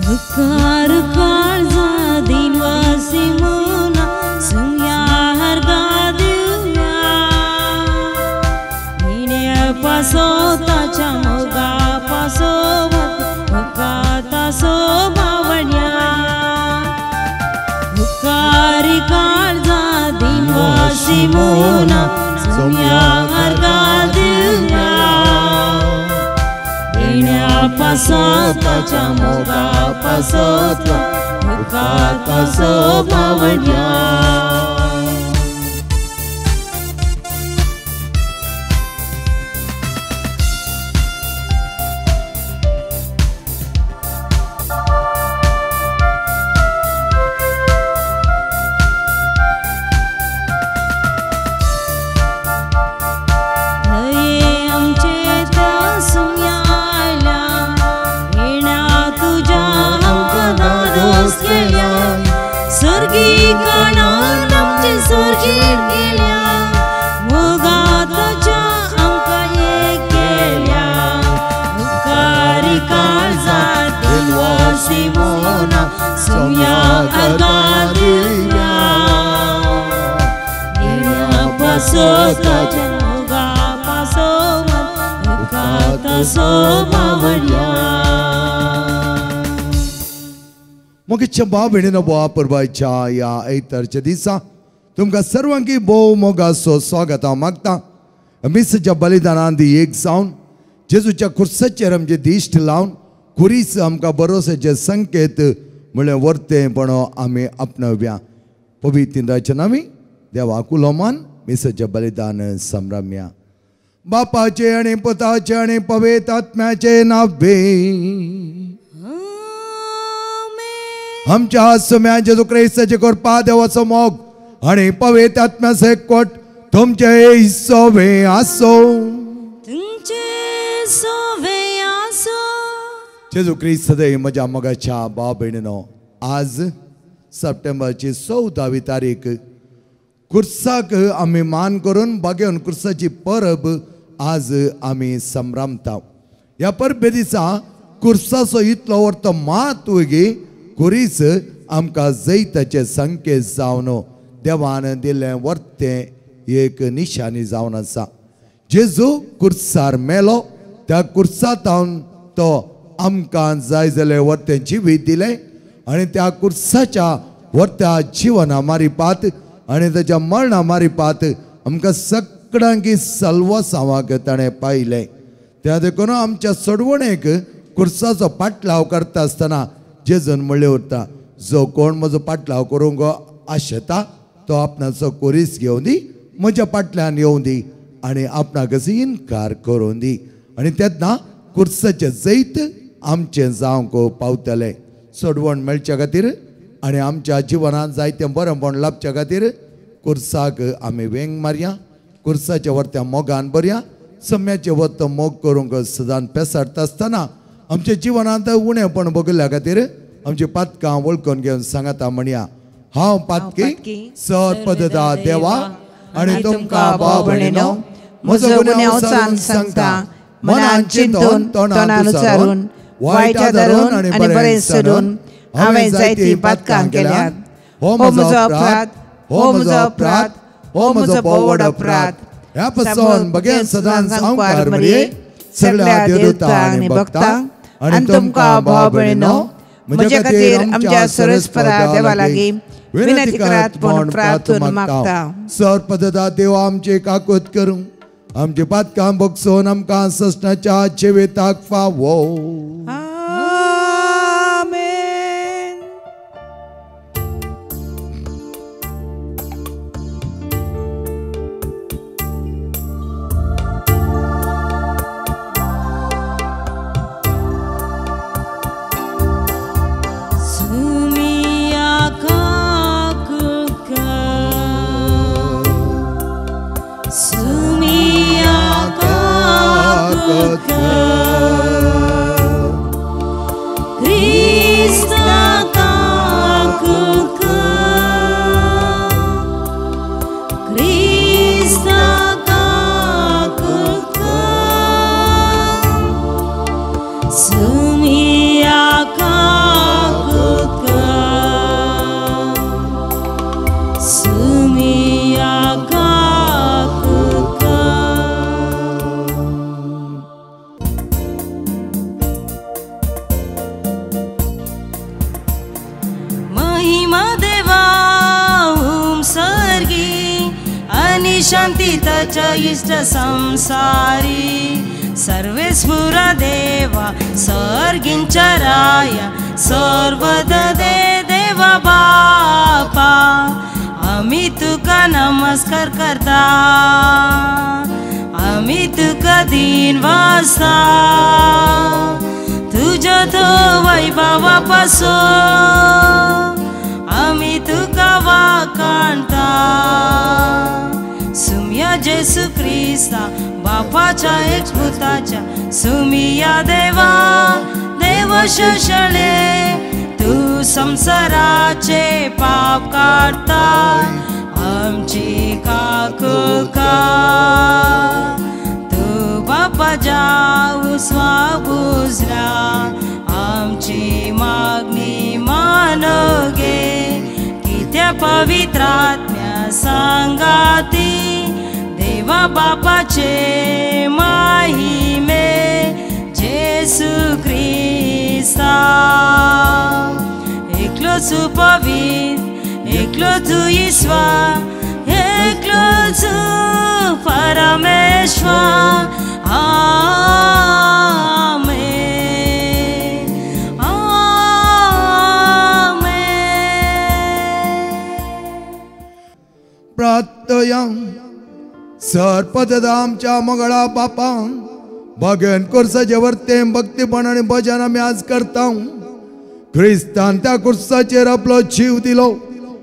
Hukar karza dinwasi muna sumya harga diya Hine paso tacha moga paso hukata so bhavanya Hukari karza dinwasi muna sumya harga diya Pasota chamoga pasota hukata so bhavanya Pasota chamoga pasoman hukata so bhavanya मोगीच्या भावभयणीनो बोआ परबाच्या या ऐतरच्या दिसा तुमकां सर्वांकी भोव मोगाचो स्वागत हांव मागतां मिसच्या बलिदानांदी एक जावन जेजूच्या खुर्साचेर आमचे दिश्ट लावन खुरीस आमकां भरोसाचे संकेत म्हळ्यार वर्तेपणो आमी आपणाव्या पवित्र इंद्राच्या नांवी देवाक उलोवमान मिसच्या बलिदान संभ्रम्या बापाचे आनी पुताचे आनी पवित्र आत्म्याचे नावे आमच्या सुम्या जेजू ख्रिस्ताचे कृपा देवाचो मोग आणि पवित्र आत्म्याचे एकवट तुमचे सोवे आसो जेजू ख्रिस्त दे म्हज्या मोगाच्या भाव भयणीनो आज सप्टेंबरची 14वी तारीख खुर्साक आमी मान करून बागेवन खुर्साची परब आज आमी संभ्रमता ह्या परबे दिसा खुर्साचो इतलो व्हड म्हत्व गे खुरीस आमकां जैताचे संकेत जावन देवान दिल्लें वर्तें एक निशानी जावन आसा जेजू खुर्सार मेलो त्या खुर्सांतावन तो आमकां जाय जाल्यार वर्तें जिवीत दिलें आनी त्या खुर्साच्या वर्त्या जिवना मारिपात आनी ताच्या मरणा मारिपात आमकां सगळ्यांकी सल्वसावाक ताणें पायलें त्या देखून आमच्या सोडवणेक खुर्साचो पाटलाव करता आसतना जेजून म्हणलें उरता जो कोण म्हजो पाटलाव करूंक आशेता तो आपणाचो कोरीस घेवन दी म्हज्या फाटल्यान येवं दी आनी आपणाक इन्कार करून दी आनी तेन्ना खुर्साचें जैत आमचें जावंक पावतलें सोडवण मेळच्या खातीर आनी आमच्या जिवनांत जायतें बरेंपण लाभच्या खातीर खुर्साक आमी वेंग मारया खुर्साच्या वर्त्या मोगान भरया सम्याचें वर्त मोग करूंक सदांच पेसाडटा आसतना आमच्या जिवनांत उणेपण भोगिल्ल्या खातीर आमची पातकां वळखून घेवन सांगाता म्हणया हांव पातकी सर पदता देवा आनी तुमकां भाव भयणीनो म्हजो गुन्यांव सांगता मनान चिंतून तोंडान उच्चारून वायटा धरून आनी बरें सोडून हांवें जायतीं पातकां केल्यात हो म्हजो अपराध हो म्हजो अपराध हो म्हजो व्हड अपराध ह्या पासून भगेन सदांच सांगपार म्हणये सगळ्या देवता आनी भक्तांक आनी तुमकां भाव भयणीनो म्हजे खातीर आमच्या सरस्वता देवा लागीं विनंती करात म्हूण प्रार्थना मागता सर पदता देव आमचे काकूत करूं आमचे पातकां बगसून आमकां सस्नाच्या जिविताक फावो Sumia kakuka Mahima deva sargi Ani shanti tacha ishta samsari Sarvesvura deva sargincharaya Sarvada de deva bapa आम्ही तुका नमस्कार करता आम्ही तुका दिन वाजता तुझ्या तो वैभवापासून आम्ही तुका वाखाणता सुमिया जेसू ख्रिस्ता बापाच्या एकपुताच्या सुमिया देवा देव शोषले तू संसाराचे पाप काढता आमची काकुका तू बापा जाऊ स्वागुजरा आमची मागणी मानोगे की त्या पवित्र आत्म्या सांगाती देवा बापाचे महिमे जेसू ख्रिस्ता एकलो तू पवित्र एकलो तू ईश्वर एकलो तू परमेश्वर आमेन आमेन प्रार्थया सर्पदा आमच्या मंगळा बापा भगवान कुर्साचे वर्ते भक्तीपण आणि भजन आम्ही आज करता ख्रिस्तान त्या कुर्साचेर आपलो जीव दिलो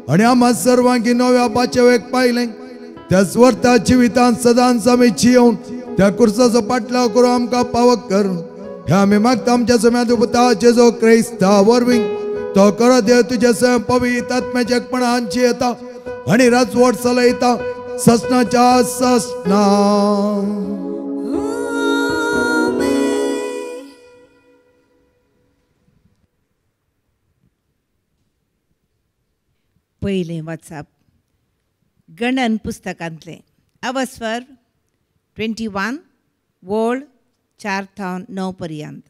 आणि आम्हा सर्वांकी नव्या बाचेवेक पाहिले त्या स्वर्ता जिवितांत सदांच आमी जियोन त्या कुर्साचो पाटलाव करून आमकां पावक कर हे आमी मागता आमच्या समेत पुता जेजो क्रिस्ता वरवीं तो कर देव तुझे स्वयं पवित्र आत्म्याच्या एकपणांची येता आणि राजवट चलयता ससनाच्या ससना पहिले वाचप गणन पुस्तकांतले अवस्वर 21 वोळ 4-9 पर्यंत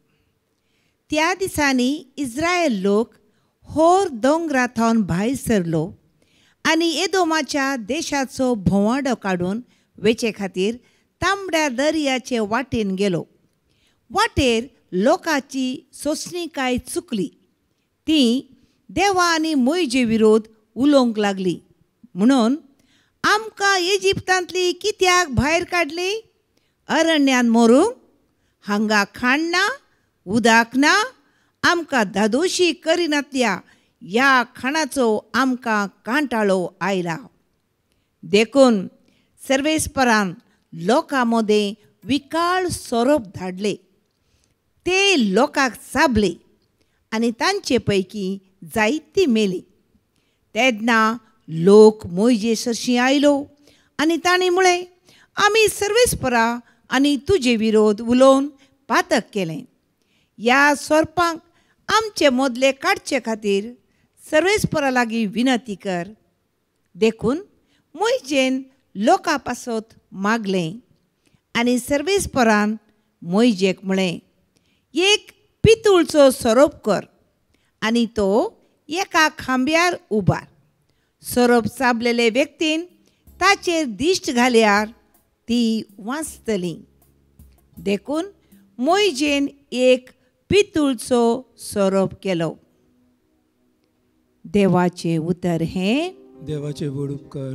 त्या दिसांनी इस्रायल लोक होर दोंगरांतून भायर सरलो आनी एदोमाच्या देशाचो भोंवाडो काडून वेचे खातीर तांबड्या दर्याचे वाटेन गेलो वाटेर लोकांची सोंसणीकाय चुकली ती देवा आनी मोयजे विरोध उलोवंक लागली म्हणून आमकां इजिप्तांतली कित्याक भायर काडली अरण्यान मरूंक हांगा खाण ना उदक ना आमकां धादोशी करिनातल्या ह्या खाणाचो आमकां कांटाळो आयला देखून सर्वेस्परान लोकां मदें विकाळ सोरोप धाडले ते लोकांक चाबले आनी तांचे पैकी जायतीं मेली तेन्ना लोक मोयजे सरशी आयलो आनी तांणी म्हळें आमी सर्वेस्परा आनी तुजे विरोध उलोवन पातक केलें ह्या सोरपांक आमचे मदले काडचे खातीर सर्वेस्परा लागीं विनंती कर देखून मोयजेन लोकां पासत मागलें आनी सर्वेस्परान मोयजेक म्हळें एक पितूळचो सोरोप कर आनी तो एका खांब्यार उबार सोरोप चाबलेले व्यक्तीन ताचेर दिश्ट घाल्यार ती वाचतली देखून मोयजेन एक पितूळचो सोरोप केलो देवाचे उतर हें देवाचे व्हड उपकार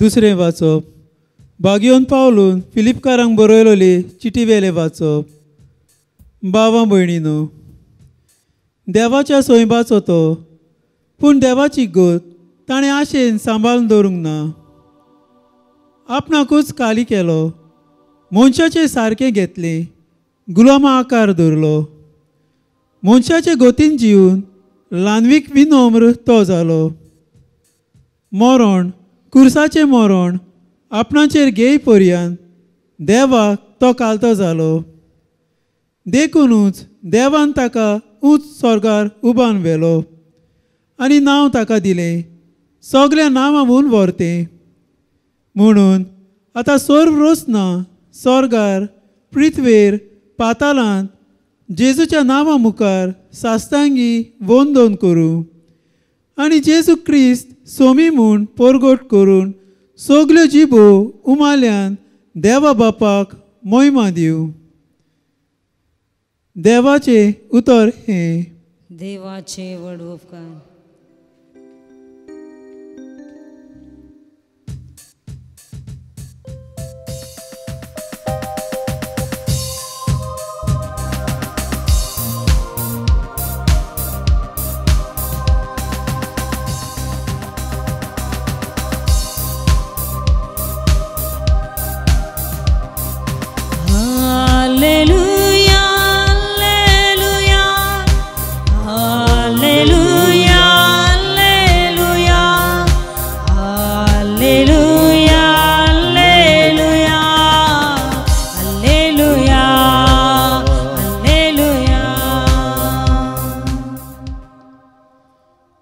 दुसरें वाचप. बागयोन पावलून फिलिपकारांक बरयलोली चिटी वेले वाचप. बावा भयणीनो, देवाच्या सोयबाचो तो, पूण देवाची गोत ताणें आशेन सांबाळून दवरूंक ना. आपणाकूच खाली केलो, मनशाचे सारकें घेतलें, गुलामा आकार धरलो. मनशाचे गोतीन जिवन ल्हानवीक विनम्र तो जालो. मरण, कुर्साचें मरण आपणाचेर घेय पर्यंत देवाक तो कालतो जालो. देखूनच देवान ताका उंच स्वर्गार उबान व्हेलो आनी नांव ताका दिलें सगळ्या नांवांवून व्हरतें. म्हणून आतां स्वर्ग रोसना स्वर्गार, पृथ्वीर, पातालांत जेजूच्या नांवा मुखार साश्टांगी वंदन करूं आनी जेजू क्रिस्त सोमी म्हूण परगट करून सगल्यो जिबो उमाल्यान देवा बापाक महिमा दिवं. देवाचे उतर हें. देवाचे व्हड उपकार.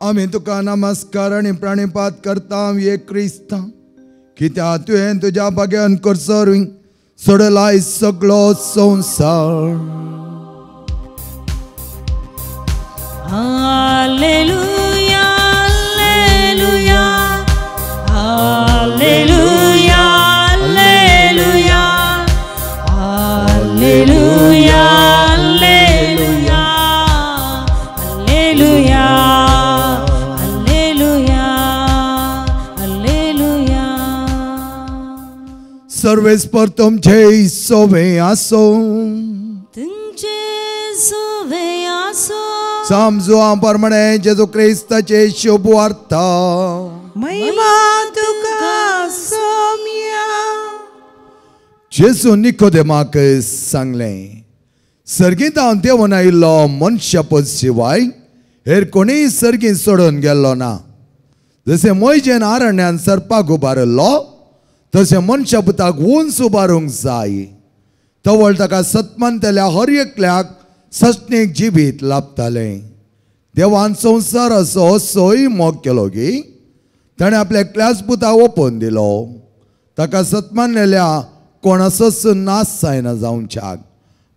आमी तुका नमस्कार आनी प्राणिपात करता ये क्रिस्ता, कित्याक तुवें तुज्या बाग्यान करसर सोडलाय सगळो संवसार. Hallelujah, hallelujah, hallelujah, hallelujah, hallelujah, hallelujah, hallelujah, hallelujah, hallelujah. सर्वेस्पर तुमचे सोवे आसो. तुमचे सोवे आसो. समजुआ प्रमाणे जेजू क्रिस्ताचे शुभ वार्ता. महिमा तुका सौम्या. जेजू निकोदेमाक सांगलें, सर्गींत हांव देंवन आयिल्लो मनशा पद शिवाय हेर कोणीय सर्गींत सोडून गेल्लो ना. जशें मोयजेन आरण्यान सर्पाक उबारलो तशें मनशा पुताक उंच उबारूंक जाय. तवळ ताका सत्मंतल्या हर एकल्याक सश्णीक जिबीत लाभतालें. देवान संवसार असोय मोग केलो की ताणें आपल्या एकल्याच पुताक ओपोवन दिलो, ताका सत्मानलेल्या कोणाचोच नाश जायना जावच्याक,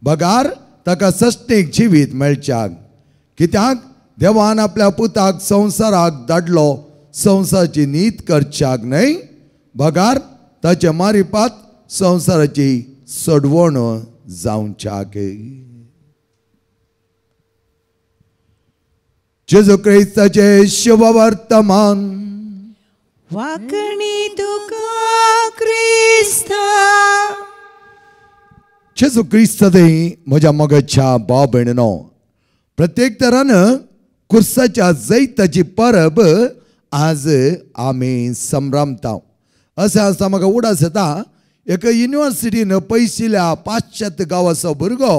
बगार ताका सश्णीक जिवीत मेळच्याक. कित्याक देवान आपल्या पुताक संवसाराक धाडलो संवसाराची नीत करच्याक न्हय, बगार ताचे मारिपात संवसाराची सोडवण जावच्याक. जेजू क्रिस्ताचे शुभ वर्तमान. वाकणी तुका क्रिस्ता. जेजू क्रिस्त म्हज्या मोगाच्या भाव भयणीनो, प्रत्येक तरान कुर्साच्या जैताची परब आज आमी संभ्रमता. अशें आसता म्हाका उडास येता, एका युनिवर्सिटीन पयशिल्ल्या पाश्चात्य गांवाचो भुरगो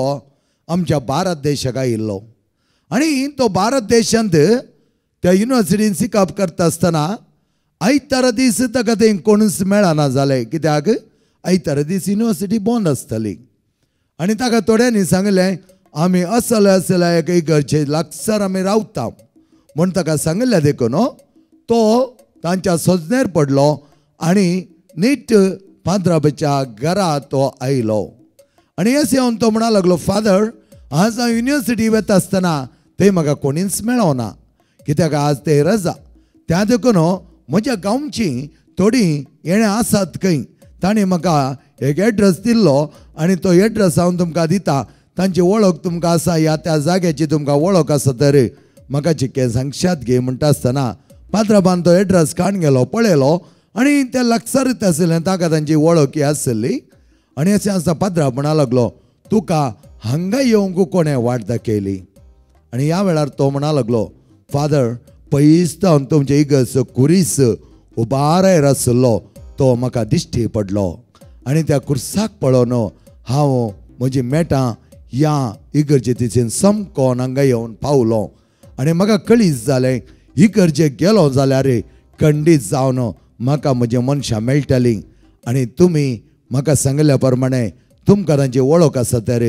आमच्या भारत देशाक आयिल्लो आनी तो भारत देशांत त्या युनिवर्सिटीन शिकप करता आसतना आयतारा दीस ताका थंय कोणूच मेळना जालें, कित्याक आयतारा दीस युनिवर्सिटी बंद आसतली. आनी ताका थोड्यांनी सांगलें आमी असल्या एका इगर्जे लागसार आमी रावता म्हूण ताका सांगलें. देखून तो तांच्या सजनेर पडलो आनी नीट फादराच्या घरा तो आयलो. आनी अशें येवन तो म्हणूंक लागलो, फादर आज हांव युनिवर्सिटी वता आसतना थंय म्हाका कोणीच मेळोना, कित्याक आज ते रजा. त्या देखून म्हज्या गांवची थोडी येणे आसात खंय, ताणें म्हाका एक एड्रेस दिल्लो आनी तो एड्रेस हांव तुमकां दिता. तांची वळख तुमकां आसा या त्या जाग्याची तुमकां वळख आसा तर म्हाका चिक्के सांगशात गे म्हणटा आसतना फादराबान तो एड्रेस काडून गेलो, पळयलो आणि त्या लागसारीत आसलें ताका तांची वळख आसली आणि अशें आसता पाद्रा म्हणा लागलो तुका हांगा येवंक कोणें वाट दाखयली आणि ह्या वेळार तो म्हणा लागलो फादर पयस जावन तुमचे इगर्ज कुरीस उबारायर आसलो तो म्हाका दिश्टी पडलो आणि त्या कुर्साक पळोवन हांव म्हजी मेटां ह्या इगर्जेतीन समकोन हांगा येवन पावलो आणि म्हाका कळीत जालें इगर्जेक गेलो जाल्यार खंडीत जावन म्हाका म्हजी मनशां मेळटलीं आणि तुमी म्हाका सांगल्या प्रमाणे तुमकां तांची वळख आसा तर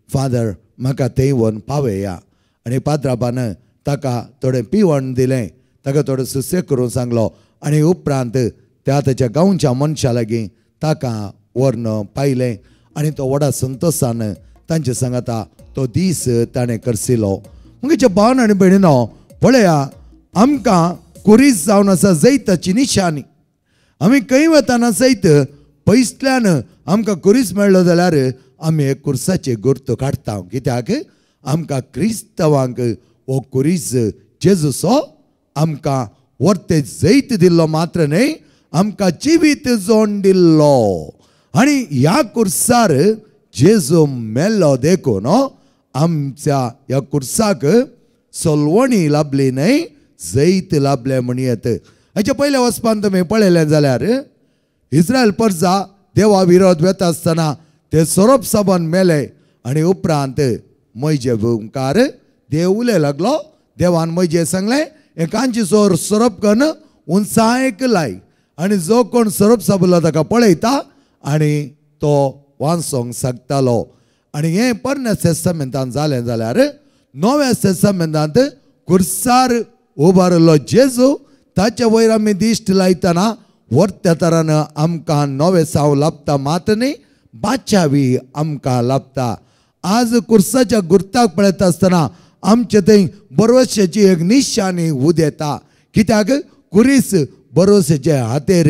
फादर म्हाका थंय व्हरून पावया आणि पाद्राबान ताका थोडें पिवण दिलें ताका थोडो सुसेग करून सांगलो आणि उपरांत त्या ताच्या गांवच्या मनशां लागीं ताका व्हरून पायलें आणि तो व्हडा संतोशान तांचे सांगता तो दीस ताणें करसिलो मुगेच्या भावन आनी भयणीनो पळया आमकां कुरीस जावन आसा जैताची निशाणी आमी खंय वताना सयत पयसल्यान आमकां कुरीस मेळ्ळो जाल्यार आमी हे कुर्साची गुर्त काडटा कित्याक आमकां क्रिस्तवांक हो कुरीस जेजूचो आमकां वर्ते जैत दिल्लो मात्र न्हय आमकां जिवीत जोड दिल्लो आणि ह्या कुर्सार जेजू मेल्लो देखून आमच्या ह्या कुर्साक सोलवणी लाभली न्हय जैत लाभलें म्हणयत हाचे पयल्या वचपान तुमी पळयलें जाल्यार इस्रायल परजा देवा विरोध वेता आसतना ते सोरोप साबन मेले आणि उपरांत मैजे मुखार देव उलय लागलो देवान मैजे सांगलें एकांची सोर सोरोप करून उंचायक लाय आणि जो कोण सोरोप साबलो ताका पळयता आणि तो वाचोंक शकतालो आणि हे पोरण्या टेस्टामेंटांत जालें जाल्यार नव्या टेस्टामेंटांत कुर्सार उबारलो जेजू ताचे वयर आमी दिश्ट लायतना वर्त्या तरान आमकां नवें साव लाभता मात न्ही बाचावी आमकां लाभता आज कुर्साच्या गुर्ताक पळयता आसतना आमचे थंय बरोवशेची एक निशाणी उदेता कित्याक कुरीस बरोवशेचे हातेर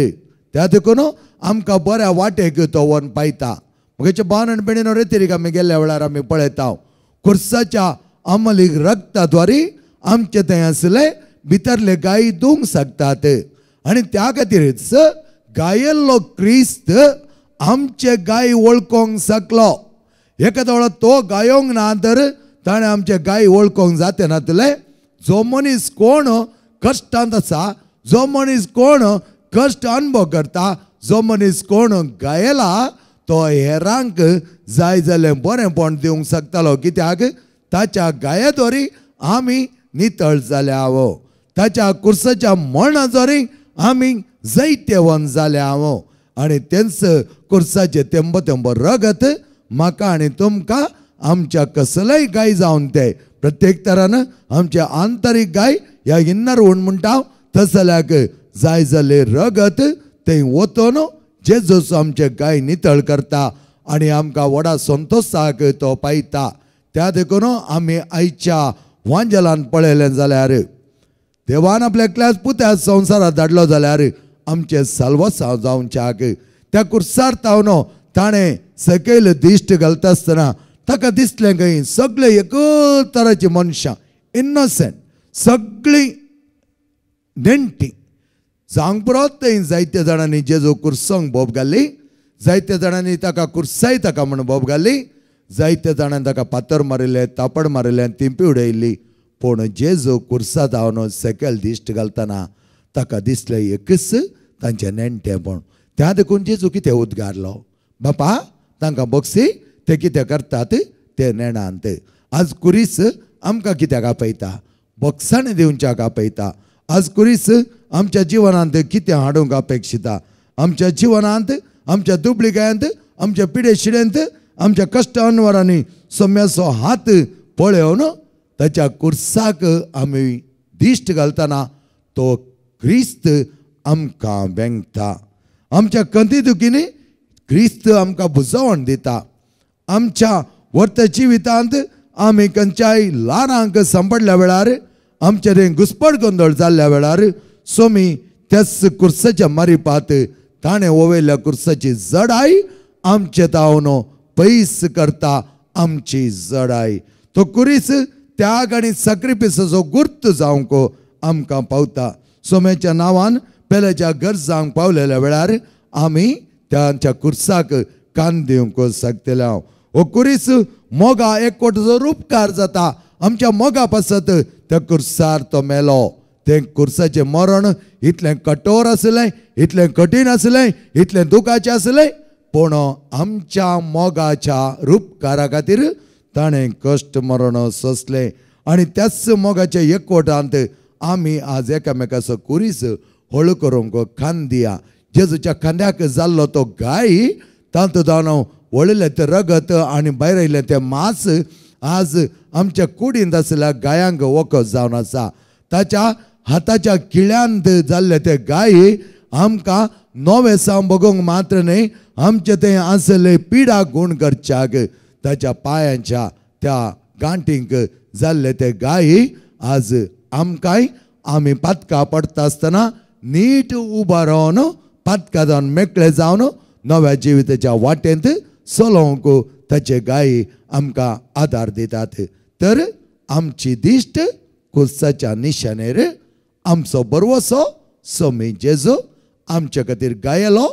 त्या देखून आमकां बऱ्या वाटेक तो व्हरून पायता मुगेच्या भावन आनी भयणीनो रेतीरीक आमी गेल्ल्या वेळार आमी पळयता कुर्साच्या अमलीक रक्ताद्वारे आमचे थंय आसले भितरले गायी दूंक शकतात आणि त्या खातीरच गायल्लो क्रिस्त आमचे गाय वळखोंक शकलो एखादो वेळा तो गायोंक ना तर ताणें आमचे गाय वळखोंक जाते नातले जो मनीस कोण कश्टांत आसा जो मनीस कोण कश्ट अनुभव करता जो मनीस कोण गायला तो हेरांक जाय जालें बरेंपण दिवंक शकतालो कित्याक ताच्या गायाद्वारे आमी नितळ जाल्यावो ताच्या कुर्साच्या मरणा जोरी आमी जैतेवन जाल्यावो आणि तेंच कुर्साचे तेंब तेंब रगत म्हाका आनी तुमकां आमच्या कसलेय गाय जावन ते प्रत्येक तरान आमचे आंतरीक गाय ह्या इन्नर वूण म्हणटा तसल्याक जाय जाले रगत थंय वतून जेजूस आमचे गाय नितळ करता आणि आमकां व्हडा संतोशाक तो पायता त्या देखून आमी आयच्या वांजलान पळयलें जाल्यार देवान आपल्या एकल्याच पुत्या संवसारांत धाडलो जाल्यार आमचे साल्वसांव जावच्याक त्या कुर्सार तावन ताणें सकयल दिश्ट घालता आसतना ताका दिसलें खंय सगळे एकच तराची मनशां इनोसेंट सगळीं नेणटी जावंक पुरो थंय जायत्या जाणांनी जेजू कुर्सोंक बोब घाल्ली जायत्या जाणांनी ताका कुर्साय ताका म्हण बोब घाल्ली जायत्या जाणांनी ताका पातर मारिल्ले तापड मारिल्ले तिंपी उडयल्ली पूण जेजू कुर्सा धांवन सकयल दिश्ट घालतना ताका दिसलें एकच तांचें नेणटेपण त्या देखून जेजू कितें उद्गारलो बापा तांकां बक्षी ते कितें करतात ते नेणांत आज कुरीस आमकां कित्याक आपयता बक्षांनी दिवच्याक आपयता आज कुरीस आमच्या जिवनांत कितें हाडूंक अपेक्षिता आमच्या जिवनांत आमच्या दुबळिकायांत आमच्या पिडे शिडेंत आमच्या कश्ट अनवरांनी सोम्याचो हात पळयोवन ताच्या कुर्साक आमी दिश्ट घालतना तो क्रिस्त आमकां वेंगता आमच्या कंती दुखींनी क्रिस्त आमकां बुजवण दिता आमच्या वर्त जिवितांत आमी खंयच्याय ल्हानांक सांपडल्या वेळार आमचे थंय घुसपड गोंदळ जाल्ल्या वेळार सोमी त्याच कुर्साच्या मारिपात ताणें वयल्या कुर्साची जडाय आमचे तावन पयस करता आमची जडाय तो कुरीस त्याग आनी सॅक्रिफिसाचो गुर्त जावंक आमकां पावता सोम्याच्या नांवान पेल्याच्या गरजांक पावलेल्या वेळार आमी त्यांच्या कुर्साक कान दिवंक शकतले. हो कुरीस मोगा एकवटाचो रूपकार जाता. आमच्या मोगा पासत त्या कुर्सार तो मेलो. ते कुर्साचें मरण इतलें कठोर आसलें, इतलें कठीण आसलें, इतलें दुखाचें आसलें, पूण आमच्या मोगाच्या रूपकारा खातीर ताणें कश्ट मरण सोंसलें. आनी त्याच मोगाच्या एकवटांत आमी आज एकामेकाचो कुरीस हळू करूंक खांद दिया. जेजूच्या खांद्याक जाल्लो तो गाय, तातूंत वळिल्लें तें रगत आनी भायर आयिल्लें तें मांस आज आमच्या कुडींत आसलेल्या गायांक वखद जावन आसा. ताच्या हाताच्या किळ्यांत जाल्ले ते गाय आमकां नवें साम बगोवंक मात्र न्ही, आमचे तें आसले पिडा गूण करच्याक ताच्या पांयांच्या त्या गांठींक जाल्ले ते गाय आज आमकांय आमी पातकां पडटा आसतना नीट उबा रावन पातकां जावन मेकळे जावन नव्या जिविताच्या वाटेंत चलोवंक ताचे गाय आमकां आदार दितात. तर आमची दिश्ट कुर्साच्या निशाणेर आमचो बरवसो सोमी जेजू आमचे खातीर गायलो,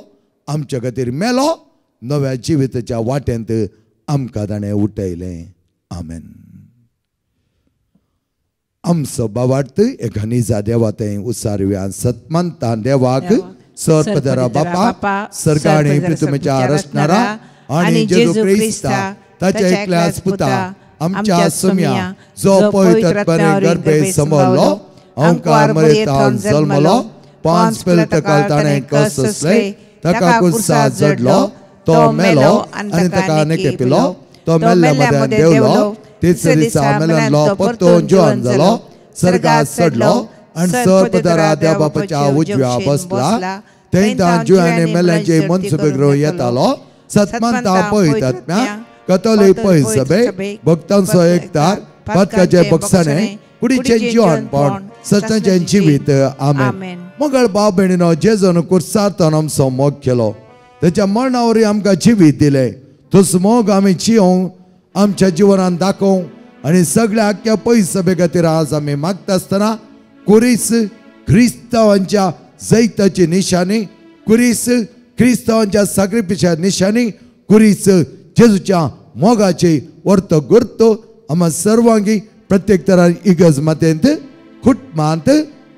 आमचे खातीर मेलो, नव्या जिविताच्या वाटेंत आमकां ताणें उठयलें. आमेन. आमचो बावार्थ एका निजा देवातें उसारुया. सतमंता देवाक सर्पदरा बापा सर्गा आनी पृथ्वीच्या रचणारा आनी जेजू क्रिस्ता ताच्या एकल्याच पुता आमच्या सोम्या जो पवित्र आत्म्यान गर्भे संभोवलो, ओंकार मरेतान जल्मलो, पांच पिलतकाल ताणें कस सोंसले, ताका कुर्सार जडलो, तो मेलो आनी ताका नेकेपिलो, तो मेल्ल्या मदें देवलो, तिसऱ्या दिसा मेल्यांतलो परतून जिवंत जालो, सर्गांत चडलो आनी सर्पदरा देवा बापाच्या उजव्या बसला. थंय जिवांनी मेल्यांचे मनसुबे घेवन येतालो. सतमंता पवित्र आत्म्या कथोलीक पवित्र सभे भक्तांचो एकतार पातकाचे बक्षाणे कुडीचें जिवणपण सत्याचें जिवीत. आमेन. मोगळ भाव भयणीनो, जेजून कुर्सार आमचो मोग केलो, त्याच्या मरणावरी आमकां जिवीत दिलें. तोच मोग आमी जियोंक आमच्या जिवनांत दाखोवंक आनी सगळ्या आख्या पवित्र सभे खातीर आज आमी मागता आसतना कुरीस क्रिस्तांवांच्या जैताची निशाणी, कुरीस क्रिस्तांवांच्या साक्रिफिसाची निशाणी, कुरीस जेजूच्या मोगाची वर्त गुर्त आम्हा सर्वांगी प्रत्येक तरान इगज मातेंत कुटुंबांत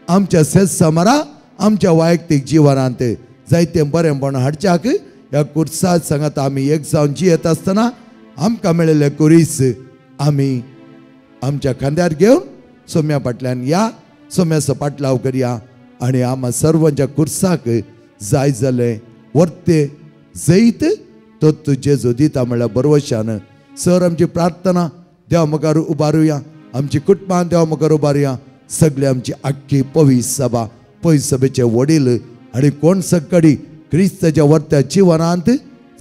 आमच्या सेसमारा आमच्या वैयक्तीक जिवनांत जायतें बरेंपण हाडच्याक ह्या कुर्सा सांगात आमी एक जावन जियेत आसतना आमकां मेळिल्ले कुरीस आमी आमच्या खांद्यार घेवन सोम्या फाटल्यान या, सोम्याचो पाटलाव करया आनी आम्हा सर्वांच्या कुर्साक जाय जालें वर्ते जैत तो तुझे जो दिता म्हणल्यार बरवशान. सर आमची प्रार्थना देवा मुखार उबारुया, आमची कुटुंबां देवा मुखार उबारुया, सगळी आमची आख्खी पवित्र सभा, पवित्र सभेचे वडील आनी कोण सकडी क्रिस्ताच्या वर्त्या जिवनांत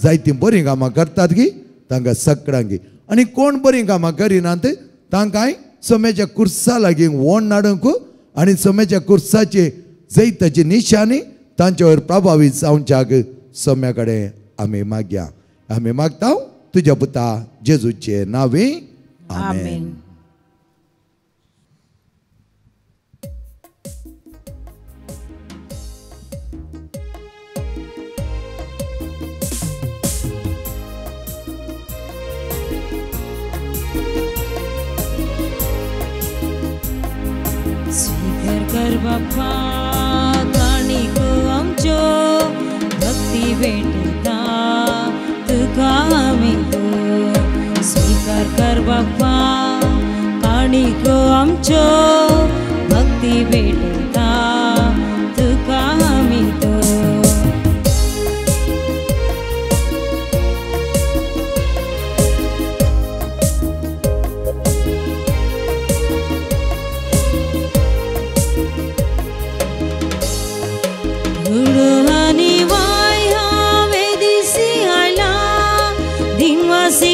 जायतीं बरीं कामां करतात गी तांकां सगळ्यांक, आनी कोण बरीं कामां करिनात तांकांय सोम्याच्या कुर्सा लागीं वोण हाडूंक आनी सोम्याच्या कुर्साची जैताची निशाणी तांचे वयर प्रभावीत जावच्याक सोम्या कडेन आमी मागया. आमी मागता तुज्या पुता जेजूचे नांवे. आमेन. स्वीकार कर बाप्पा काणीक आमच्यो, भक्ती भेटता तुका आमी तो. स्वीकार कर बाप्पा काणीक आमच्यो, भक्ती भेटता तुका आमी तो.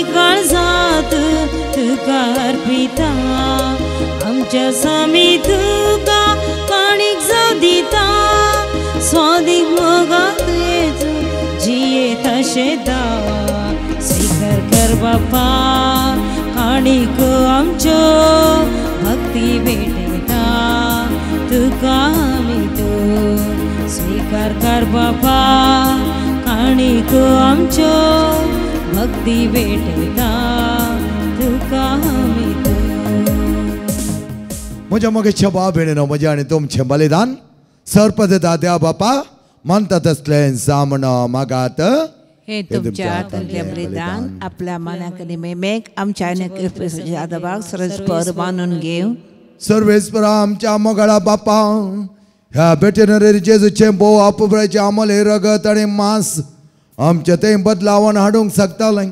काळजात तुका अर्पिता, आमच्या सामी तुका काणीक जाव दिता. स्वादीक मोगाक येजू जिये तशें दावा. स्वीकार कर बाप्पा काणीक आमच्यो, भक्ती भेटता तुका आमी तो. बापा काणीक आमच्यो भक्ती भेटयता तुका आमी म्हज्या मोगेच्या भाव भयणीनो म्हजें आनी तुमचें बलिदान सर्पद दाद्या बापा म्हणटा तसलें जामण मागात हे तुमच्या आतले बलिदान आपल्या मनाकली मेमेक आमच्या आदबाक सरस्पर मानून घेव सर्वेस्परा आमच्या मोगाळा बापा ह्या भेटेनरी जेजूचें भोव आपुबळाचें आमले रगत आनी मांस आमचें तें बदलावन हाडूंक शकतालें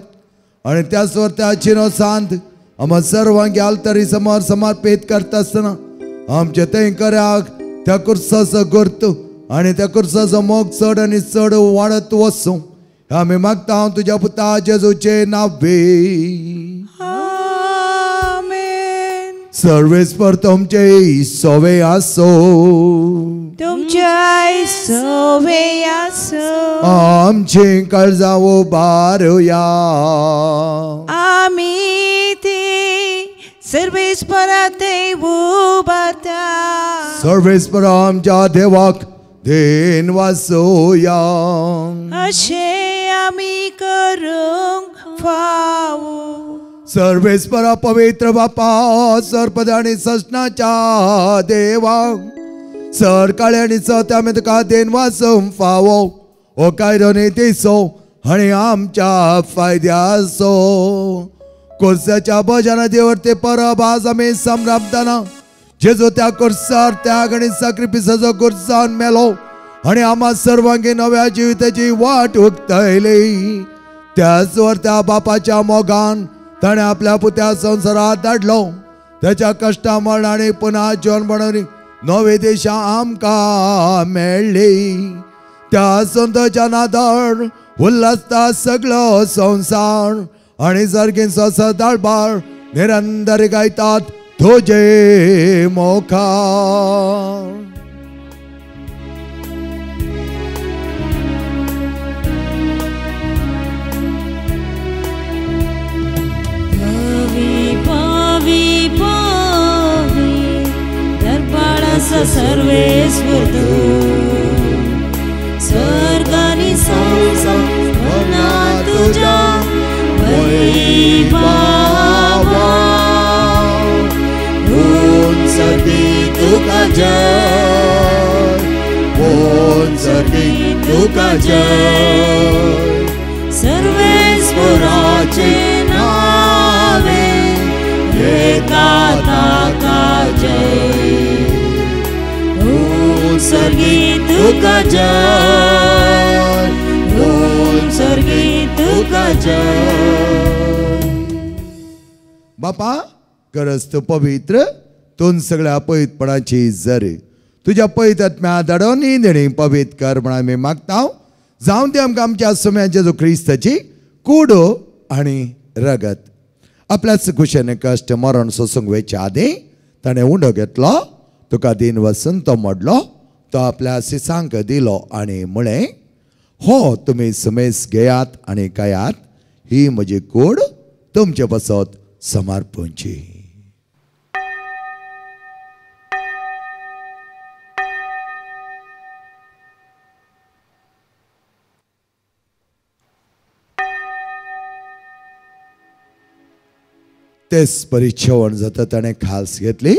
आनी त्या स्वार्थाची सांत आम सर्वांगी आलतरी समोर समर्पीत करता आसतना आमचें तें कर्याक त्या कुर्साचो गुर्त आनी त्या कुर्साचो मोग चड आनी चड वाडत वचूं आमी मागता हांव तुज्या पुता जेजूचे नांवे सर्वेस्पर तुमचे सोवे आसो तुमच्या सोवे आसो आमची काळजां उबारुया आमी ती सर्वेस्परा ते उबारता सर्वेस्पर आमच्या देवाक देन वासोया अशें आमी करूंक फावो सर्वेस्परा पवित्र बापा सर्पद आनी सस्नाच्या देवा सर काळे आनी सत आमी तुका देन वासोवंक फावो ओ कायदोनी दिसो आनी आमच्या फायद्याचो कुर्साच्या भजना देवते परब आज आमी संभ्रमतना जेजो त्या कुर्सार त्याग आनी सॅक्रिफिसाचो कुर्सान मेलो आनी आम्हा सर्वांगी नव्या जिविताची वाट उक्तायली त्याच वर त्या बापाच्या मोगान ताणें आपल्या पुत्या संवसारात धाडलो त्याच्या कश्टा मरण आनी पुन्हा जीवन बनवली नवे देशा आमकां मेळ्ळी त्या संतच्या नादार उल्हासता सगळो संसार आनी सर्गीचो सदाळबार निरंतर गायतात तुझे मोखार पावी पावी दरबाराचा सर्वेश्वर स्वर्गानी संसार तुझ्या वैभवा सर्गी तुका जय सर्गी तुका जय सर्वेश्वराचे नावे एका ताका जय सर्गी तुका जय सर्गी तुका जय बापा गरज तू पवित्र तून सगळ्या पवित्रपणाची जर तुझ्या पवित्र आत्म्या धाडून निंदणी पवित्र कर म्हणून आमी मागता जावं ते आमकां आमच्या सोम्या जेजू क्रिस्ताची कुडो आनी रगत आपल्याच कुशेने कश्ट मरण सोसूंक वयच्या आदी ताणें उंडो घेतलो तुका दिन वचून तो मोडलो तो आपल्या सिसांक दिलो आनी म्हळें हो तुमी समेस घेयात आनी खायात ही म्हजी कूड तुमचे बसत समर्पणची तेच परिच्छेवण जाता ताणें खास घेतली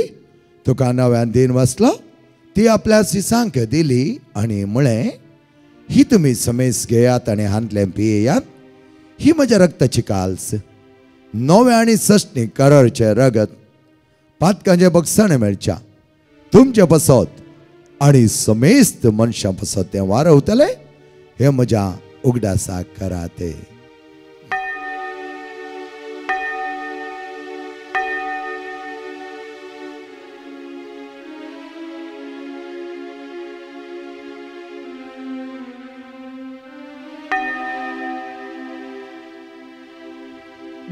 तुका नव्यान दिन वचलो ती आपल्या सिसांक दिली आनी म्हळें ही तुमी समेस घेयात आनी हांतलें पियेयात ही म्हज्या रक्ताची काल्स नवे आनी सश्णी करारचे रगत पातकांचे बक्षण मेळच्या तुमचे बसत आनी समेस्त मनशां बसत तें वारवतले हे म्हज्या उगडासाक करात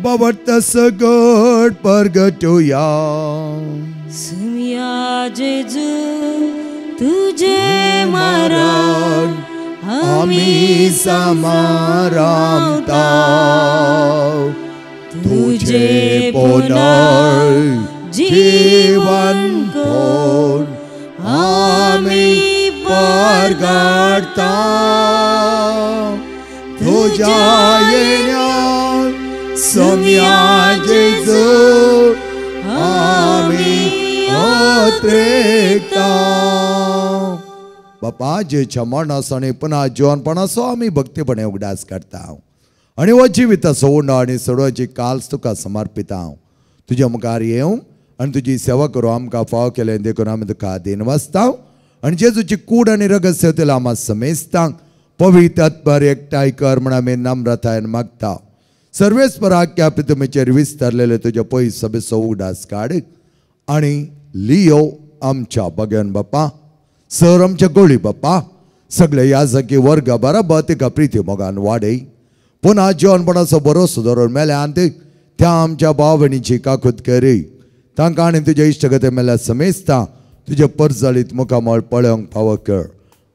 Bavarta sagad pargatoya सुमिया जेजू तुझे मरण आम्ही समारामता तुझे पुनर् जीवन कोण आम्ही परगडता तुझ्या येण्यात सोम्या जेजू आम्ही अत्रेकता. बापा जेच्या मरणास आणि पुन्हा जीवनपणाचो आम्ही भक्तीपणे उगडास करता आणि हो जिवीत सोडणं आणि सोडवाची काल्स तुका समर्पिता. तुझ्या मुखार येऊ आणि तुझी सेवा करू आमकां फाव केले देखून आमी तुका दिन वाचता आणि जेजूची कूड आणि रहस्य तिला आम्हा समेजता. पवित्र आत्मार एकठांय कर म्हण आमी नम्रतायेन मागता. सर्वेस्पर आख्या पितुमेचेर विस्तारलेले तुझ्या पयस सभेचो उगडास काड आणि लियो आमच्या बग्यान बापा. सर आमच्या गोळी बापा. सगळे याजकी वर्ग बराबर तिका प्रिती मोगान वाडय. पुन्हा जेवणपणाचो भरोसो धरून मेल्यान त्या आमच्या भाव भयणीची काकूत करी. तांकां आनी तुज्या इश्टगते मेल्या समेजता तुझे परजळीत मुखामळ पळोवंक फावो कर.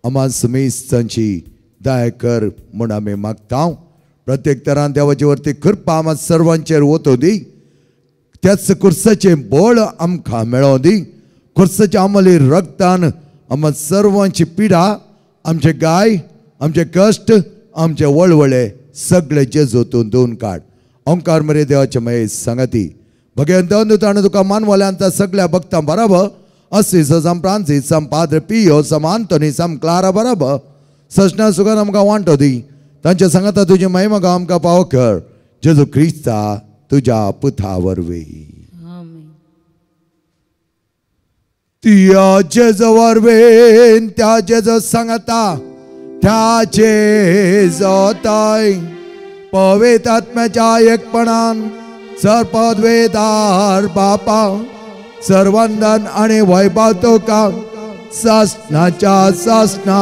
आम्हा समेजतांची दया कर म्हूण आमी मागता. प्रत्येक तरान देवाचे वरती कृपा आम्हा सर्वांचेर वतो दी. त्याच कुर्साचे बळ आमकां मेळो दी. कुर्साच्या अमली रक्तान आम्हा सर्वांची पिडा आमचे गाय आमचे कश्ट आमचे वळवळे सगळे जेजूतून धुवन काड. ओंकार मरे देवाचे मये संगती भगवंत ताणें तुका मानवल्यांता सगळ्या भक्तां बराबर असिसो सम फ्रांसीस सम पाद्र पियो सम आंतोनी सम क्लारा बराबर सजना सुगान आमकां वांटो दी. तांच्या सांगाता तुजी महिमा गांव आमकां पावो कर. जेजू क्रिस्ता तुज्या पुता वरवीं. त्या जेजू वरवीं त्या जेजू सांगता त्या जेजोताय पवित्र आत्म्याच्या एकपणान सरपदवेदार बापा सर्वंदन आणि वैभव तुका सासनाच्या सासना.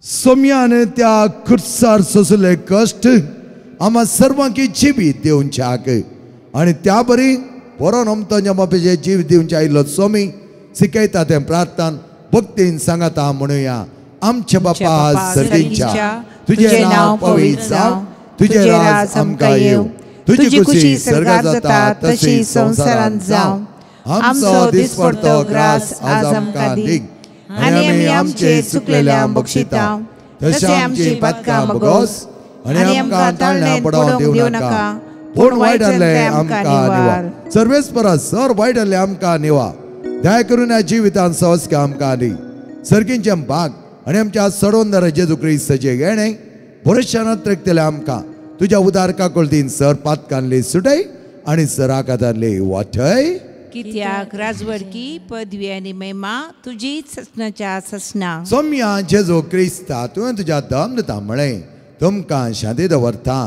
सोम्यान त्या खुर्सार सोसले कष्ट आम्हा सर्वांकी जिवीत दिवच्याक आणि त्या बरी बरो नमतो बापेचे जीव दिवच्या आयिल्लो सोमी शिकयता तें प्रार्थना भक्तीन सांगता म्हणुया. आमच्या बापा सर्गीच्या तुझे नाव पवित्र जावं. तुझे राज आमकां येवं. तुझी खुशी स्वर्गात जाता तशी संसारांत जावं. आमचो दिसपडतो ग्रास आज आमकां दी आणि आमी आमचे चुकलेल्यांक बक्षिता तशें आमची पातकां मागोस आणि आमकां ताळण्या पडोवंक दिवं नाका पूण वायटांतले आमकां निवार. सर्वेस्परा सर वायटांतले आमकां निवार. दया करून ह्या जिवितांत संस्कार आमकां दी. सर्गींचे भाग आणि आमच्या सडोंदर जेजू क्रिस्ताचे घेणे भरोशानात रखतले आमकां तुझ्या उदार काकुळतीन सर पातकांतली सुटय आणि सराकातांतली वाटय. कित्याक राजवडकी पदवी आणि महिमा तुझीच ससनाच्या ससना. सोम्या जेजू क्रिस्ता तुवें तुज्या दमदता म्हळें तुमकां शांती दवरता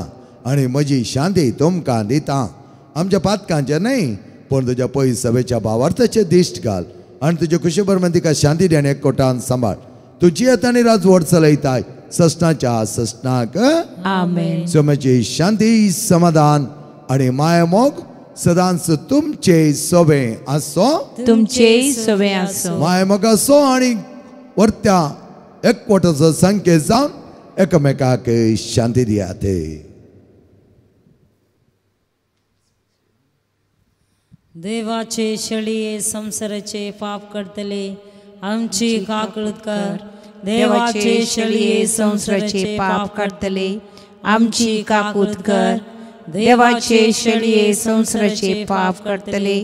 आणि म्हजी शांती तुमकां दिता. आमच्या पातकांचे न्हय पूण तुज्या पयस सभेच्या भावार्थाचे दिश्ट घाल आणि तुजे खुशी बरोबर तिका शांती देणे एकवटान सांबाळ. तुजी आतांनी राजवट चलयताय ससनाच्या ससनाक आमेन. सोम्याची शांती समाधान आणि माया मोग सदांच तुमचे सोबे आसो. तुमचे सोबे आसो. माय मोग असो आणि वर्त्या एकवटाचो संकेत जावन एकमेकाक शांती दियात. देवाचे शळये संसाराचे पाप करतले आमची काकळूत कर. देवाचे शळये संसाराचे पाप करतले आमची काकूत कर. देवाचे शळये संसाराचे पाप करतले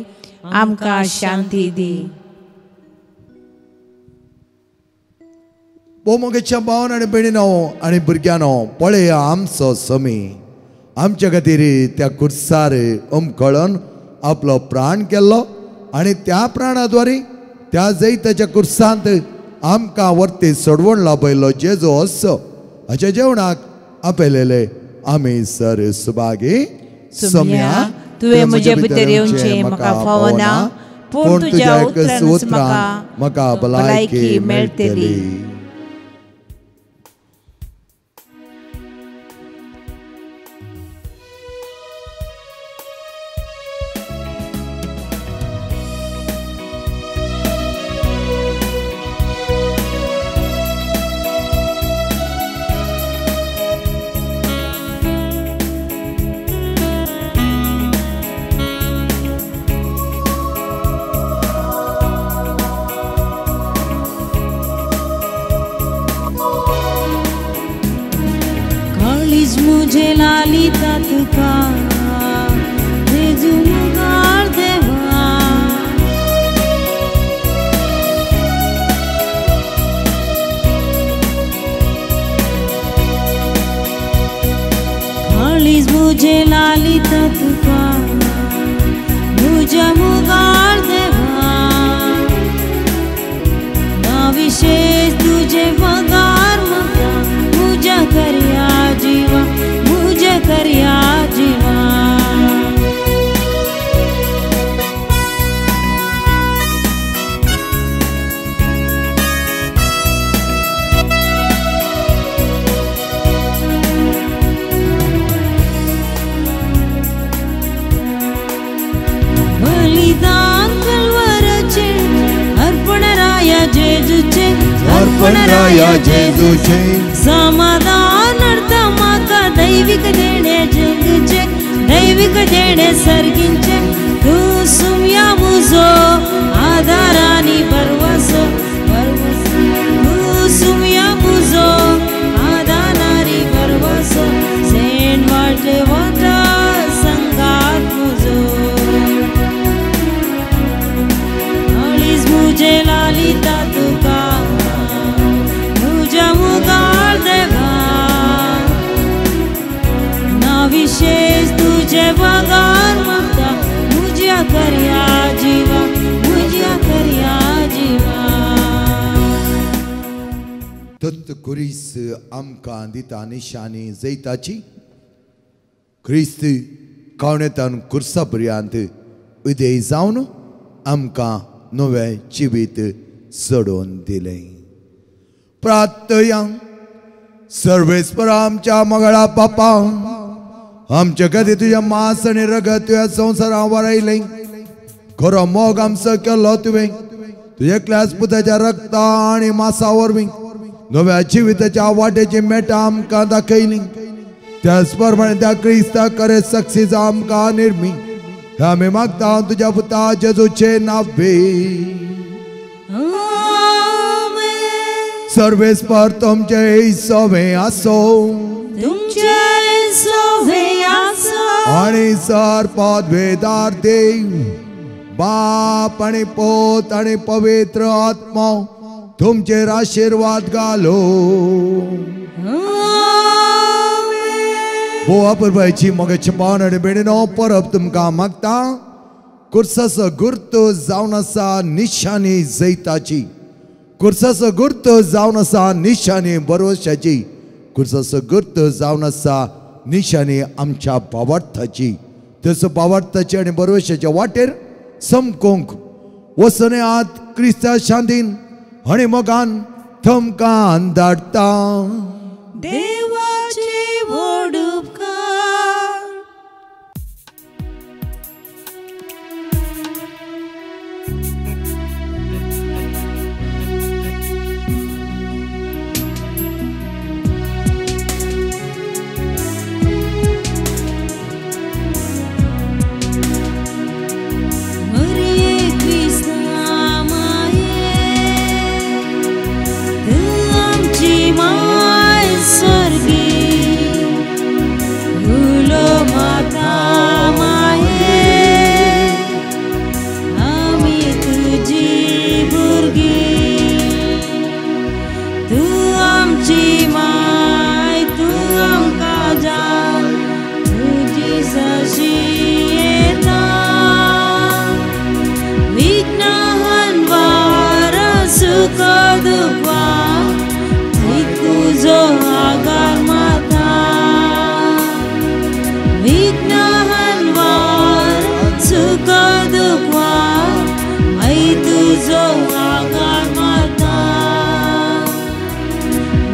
आमकां शांती दी. मोगेच्या भावन आणि भयणीनो आणि भुरग्यानो पळया आमचो सोमी आमच्या खातीर त्या कुर्सार उमखळून आपलो प्राण केल्लो आणि त्या प्राणाद्वारे त्या जैताच्या कुर्सांत आमकां वर्ती सोडवण लाभयलो जेजू असो हाच्या जेवणाक आपयलेले आमी सर सुभागी. सोम्या तुवें म्हजे भितर येवचें म्हाका फावना पूण तुज्या उतरान म्हाका भलायकी मेळटली. तुका जेजू मुखार देवा काळीज मुझे लालिता तुका मुझ्या मुखार देवा ना विशेष तुझे वगार मका मुझ्या करया जीवा मुझे करया जीवा बलिदान कलवराचे अर्पण राया जेजूचे अर्पण राया जेजूचे समाधान अर्थ माका दैविक देणे जगचे दैविक देणे सर्गिंचे तू सुम्या मुझो आधारानी परवसो तू सुम्या मुझो आधारानी परवसो सेंट वाटे वाटा संगात मुझो अळीज मुझे लालिता तुका मुझ्या मुखार देवा ना विशेष तुझे वगार मागता मुझ्या करया जीवा मुझ्या करया जीवा तत् कुरीस आमकां दिता निशानी जैताची क्रिस्त कावणेतान कुर्सा पर्यंत उदेय जावन आमकां नवे जिवीत सोडून दिले प्रार्थया सर्वेस्पर आमच्या मंगळा बापा आमच्या खातीर तुझ्या मांस आनी रगत तुझ्या संवसारांत वारयलें खरो मोग आमचो केलो तुवें तुझ्या एकल्याच पुताच्या रक्ता आनी मांसा वरवीं नव्या जिविताच्या वाटेची मेटां आमकां दाखयलीं त्याच प्रमाणे त्या क्रिस्ता करे सक्सीच आमकां निर्मी हे आमी मागता तुझ्या पुता जेजूचे नांवे सर्वेस्पर तुमचे सवे आसो तुमचे सवे आसो आणि सर्पद वेदार देव बाप आणि पोत आणि पवित्र आत्मा तुमचेर आशीर्वाद घालो बोवा परबायची मोगाची पावन आणि बेणीनो परब तुमकां मागता कुर्साचो गुर्त जावन आसा निशाणी जैताची कुर्साचो गुर्त जावन आसा निशाणी बरोवशाची कुर्साचो गुर्त जावन आसा निशाणी आमच्या भावार्थाची तसो भावार्थाची आनी बरोवशाच्या वाटेर समकोंक वसने आत क्रिस्ता शांतीन आनी मोगान थमकां धाडटा देवाचे व्हड उपकार मरिये क्रिस्ता माये तू आमची माय स्वर्गी फुलो माता माये आमी तुजी भुरगीं तू आमची माय तू आमकां जाण तुजी सशी येता विघ्नान वार सुख दुखा थंय तुजो आगार माता विघ्नान वार सुख दुखा थंय तुजो आगार माता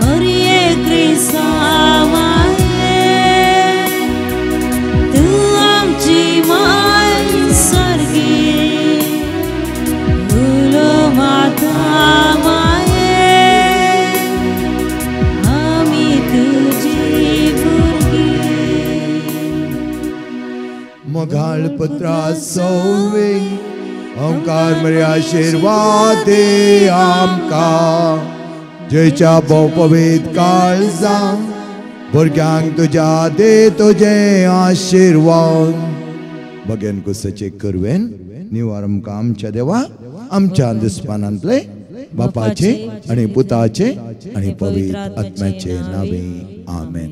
मरिये क्रिस्ता माये तू आमची माय स्वर्गी फुलो माता माये आमी तुजी भुरगीं मोगाळ पत्रा सौवे ओंकार मरे आशीर्वाद दे आमकां जयच्या भोव पवित्र काळजां भुरग्यांक तुज्या दे तुझे आशीर्वाद बगेन कुसचे करवेन निवार आमकां आमच्या देवा आमच्या दिसपानांतले बापाचे आणि पुताचे आणि पवित्र आत्म्याचे नावे आमेन.